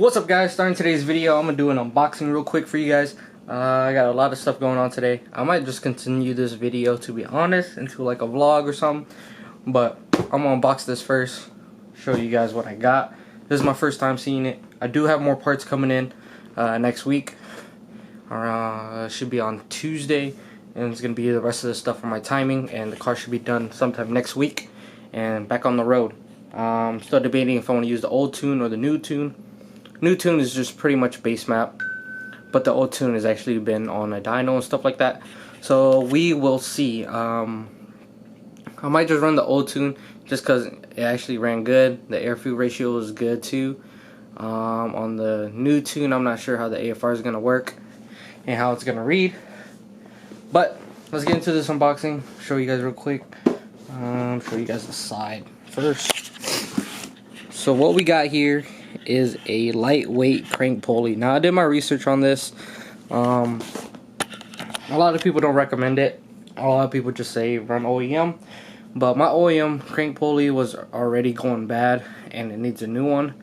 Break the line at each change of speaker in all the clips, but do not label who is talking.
What's up, guys? Starting today's video, I'm gonna do an unboxing real quick for you guys. I got a lot of stuff going on today. I might just continue this video, to be honest, into like a vlog or something, but I'm gonna unbox this first, show you guys what I got. This is my first time seeing it. I do have more parts coming in next week, should be on Tuesday, and it's gonna be the rest of the stuff for my timing, and the car should be done sometime next week and back on the road. Still debating if I want to use the old tune or the new tune. New tune is just pretty much base map, but the old tune has actually been on a dyno and stuff like that, so we will see. I might just run the old tune just because it actually ran good. The air fuel ratio is good too. On the new tune, I'm not sure how the AFR is going to work and how it's going to read, but let's get into this unboxing. Show you guys real quick. Show you guys the side first. So what we got here is a lightweight crank pulley. Now, I did my research on this. A lot of people don't recommend it. A lot of people just say run OEM, but my OEM crank pulley was already going bad and it needs a new one,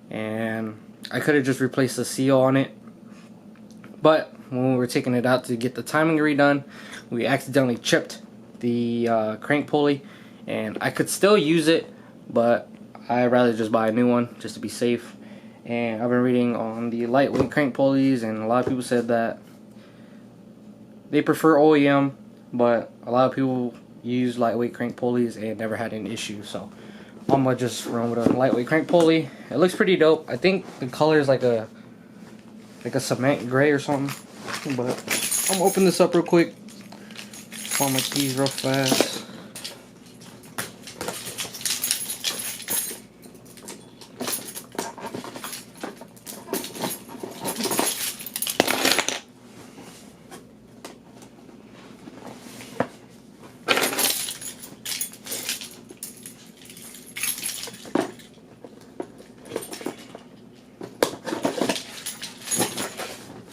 and I could have just replaced the seal on it, but when we were taking it out to get the timing redone, we accidentally chipped the crank pulley, and I could still use it, but I'd rather just buy a new one just to be safe. And I've been reading on the lightweight crank pulleys, and a lot of people said that they prefer OEM, but a lot of people use lightweight crank pulleys and never had an issue. So I'm gonna just run with a lightweight crank pulley. It looks pretty dope. I think the color is like a cement gray or something. But I'm gonna open this up real quick. Find my keys real fast.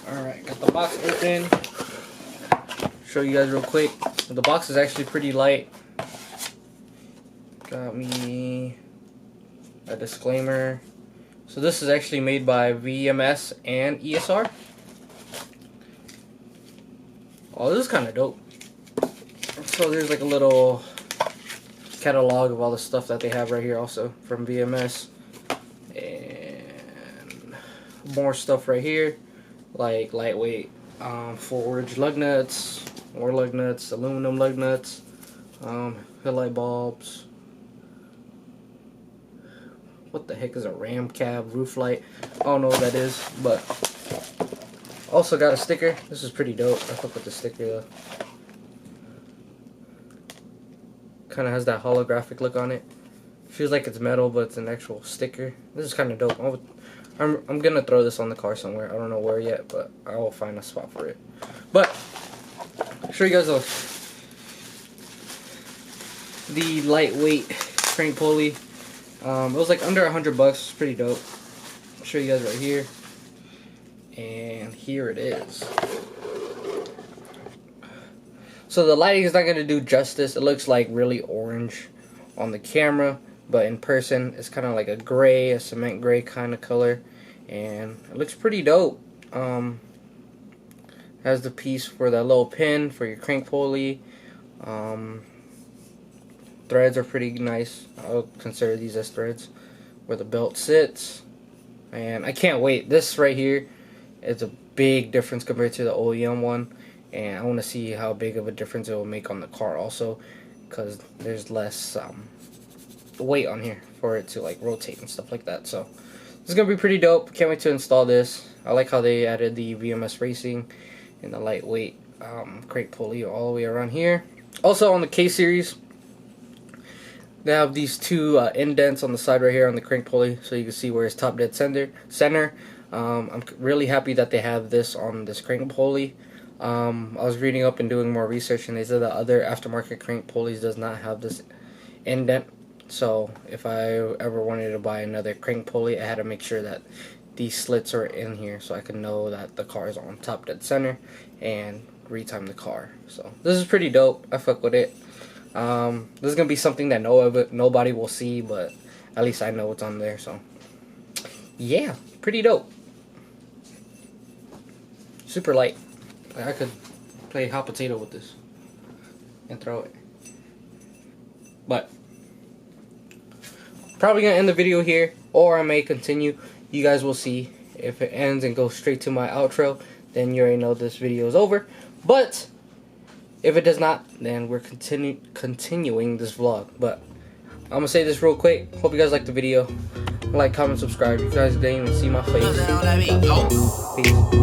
Alright, got the box open. Show you guys real quick. The box is actually pretty light. Got me a disclaimer. So this is actually made by VMS and ESR. Oh, this is kind of dope. So there's like a little catalog of all the stuff that they have right here also from VMS. And more stuff right here, like lightweight forged lug nuts, more lug nuts, aluminum lug nuts, headlight bulbs. What the heck is a ram cab roof light? I don't know what that is, but also got a sticker. This is pretty dope. I fuck with the sticker though. Kind of has that holographic look on it. Feels like it's metal, but it's an actual sticker. This is kind of dope. I'm gonna throw this on the car somewhere. I don't know where yet, but I will find a spot for it. But I'll show you guys the lightweight crank pulley. It was like under $100. It's pretty dope. I'll show you guys right here, and here it is. So the lighting is not gonna do justice. It looks like really orange on the camera, but in person it's kind of like a gray, a cement gray kind of color, and it looks pretty dope. Has the piece for that little pin for your crank pulley. Threads are pretty nice. I'll consider these as threads. Where the belt sits, and I can't wait. This right here is a big difference compared to the OEM one, and I want to see how big of a difference it will make on the car also, because there's less weight on here for it to like rotate and stuff like that. So this is gonna be pretty dope. Can't wait to install this. I like how they added the VMS racing and the lightweight crank pulley all the way around here. Also on the K series, they have these two indents on the side right here on the crank pulley, so you can see where it's top dead center. I'm really happy that they have this on this crank pulley. I was reading up and doing more research, and they said that other aftermarket crank pulleys does not have this indent. So if I ever wanted to buy another crank pulley, I had to make sure that these slits are in here so I can know that the car is on top dead center and retime the car. So this is pretty dope. I fuck with it. This is gonna be something that nobody will see, but at least I know what's on there. So yeah, pretty dope. Super light. Like, I could play hot potato with this and throw it. But probably gonna end the video here, or I may continue. You guys will see. If it ends and goes straight to my outro, then you already know this video is over. But if it does not, then we're continuing this vlog. But I'm gonna say this real quick. Hope you guys liked the video. Like, comment, subscribe. You guys didn't even see my face. Peace.